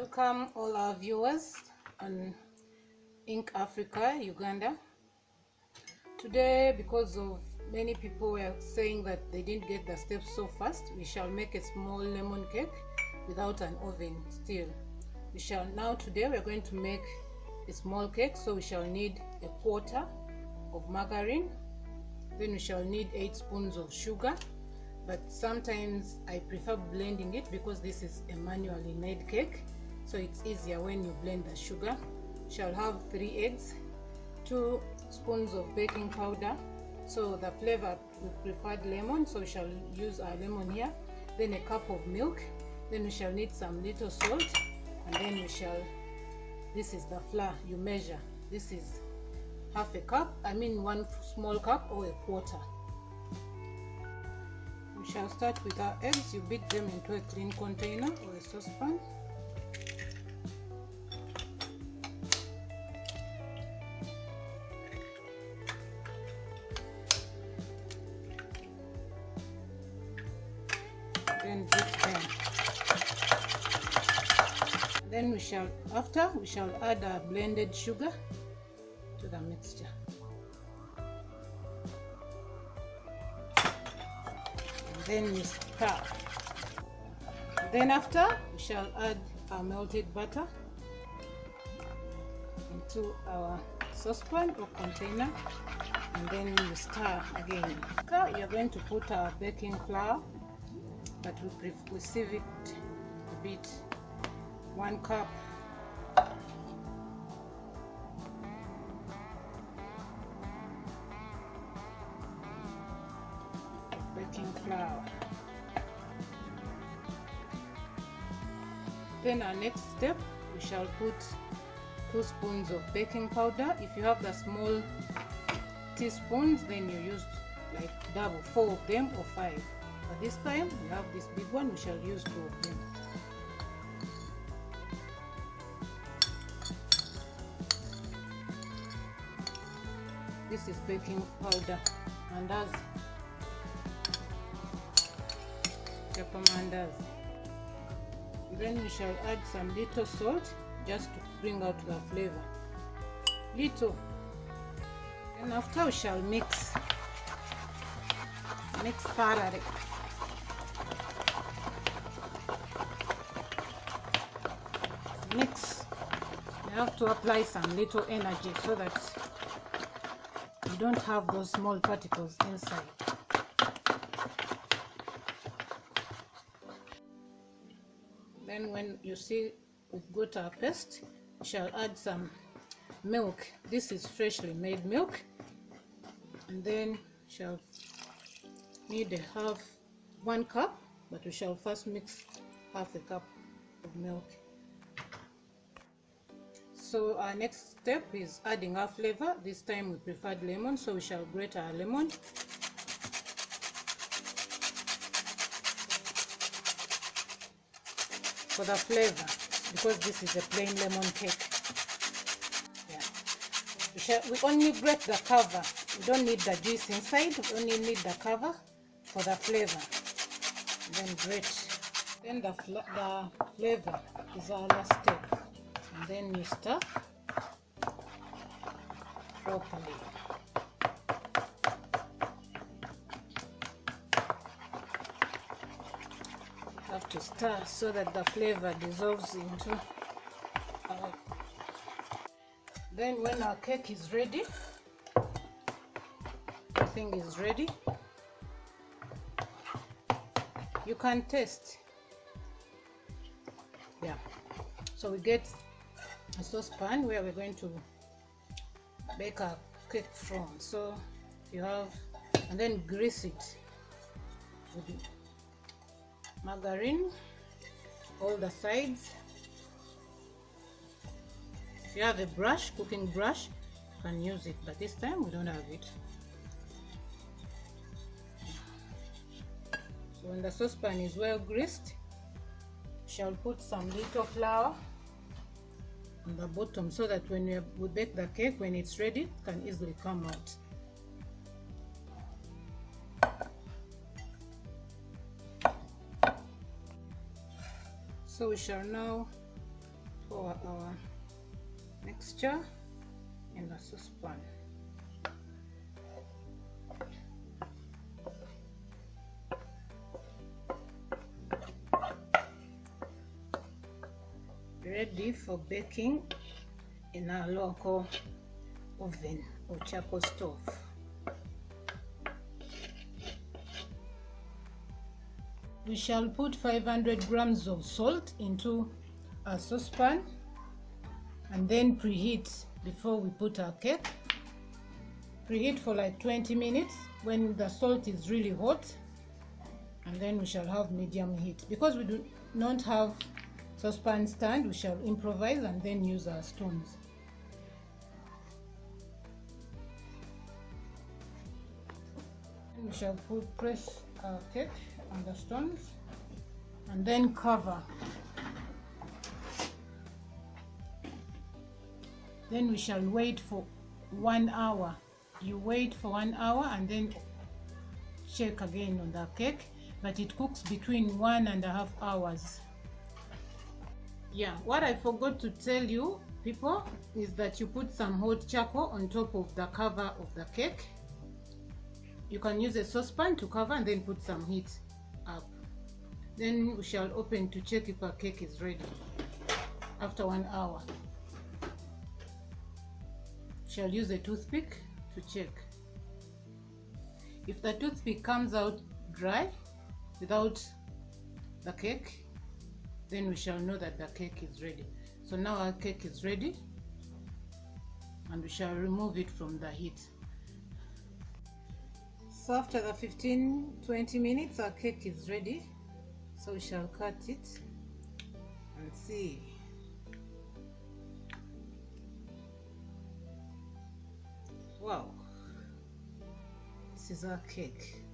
Welcome all our viewers on Ink Africa, Uganda. Today, because of many people were saying that they didn't get the steps so fast, we shall make a small lemon cake without an oven still. Today we are going to make a small cake, so we shall need a quarter of margarine. Then we shall need 8 spoons of sugar, but sometimes I prefer blending it because this is a manually made cake, so it's easier when you blend the sugar. We shall have 3 eggs, 2 spoons of baking powder. So the flavor, we preferred lemon, so we shall use our lemon here. Then a cup of milk. Then we shall need some little salt, and then this is the flour you measure. This is half a cup, 1 small cup or a quarter. We shall start with our eggs. You beat them into a clean container or a saucepan. Then beat them. Then we shall add our blended sugar to the mixture. And then we stir. Then after, we shall add our melted butter into our saucepan or container, and then we stir again. You are going to put our baking flour, but we sieve it a bit. 1 cup. Baking flour. Then our next step, we shall put 2 spoons of baking powder. If you have the small teaspoons, then you use like double, 4 of them or 5. But this time we have this big one, we shall use 2 of them. This is baking powder, mandazi, mandazi. Then we shall add some little salt just to bring out the flavor. Little. And after we shall mix thoroughly. Mix. You have to apply some little energy so that you don't have those small particles inside. Then when you see we've got our paste, we shall add some milk. This is freshly made milk, and then shall need 1 cup, but we shall first mix half a cup of milk. So our next step is adding our flavor. This time we preferred lemon, so we shall grate our lemon. For the flavor, because this is a plain lemon cake. Yeah. We only grate the cover. We don't need the juice inside. We only need the cover for the flavor. Then grate. Then the flavor is our last step. And then you stir properly. You have to stir so that the flavor dissolves into our. Then when our cake is ready, everything is ready, you can taste. Yeah. So we get a saucepan where we're going to bake our cake from. So you have, and then grease it with margarine, all the sides. If you have a brush, cooking brush, you can use it, but this time we don't have it. So when the saucepan is well greased, we shall put some little flour on the bottom so that when we bake the cake, when it's ready, it can easily come out. So we shall now pour our mixture in the saucepan. Ready for baking in our local oven or charcoal stove. We shall put 500 grams of salt into a saucepan and then preheat before we put our cake. Preheat for like 20 minutes when the salt is really hot, and then we shall have medium heat. Because we do not have saucepan stand, we shall improvise and then use our stones. And we shall press our cake on the stones and then cover. Then we shall wait for 1 hour. You wait for 1 hour and then check again on the cake, but it cooks between 1.5 hours. Yeah, what I forgot to tell you people is that you put some hot charcoal on top of the cover of the cake. You can use a saucepan to cover and then put some heat up. Then we shall open to check if our cake is ready after 1 hour. Shall use a toothpick to check. If the toothpick comes out dry without the cake, then we shall know that the cake is ready. So now our cake is ready and we shall remove it from the heat. So after the 15-20 minutes our cake is ready. So we shall cut it and see. Wow, this is our cake.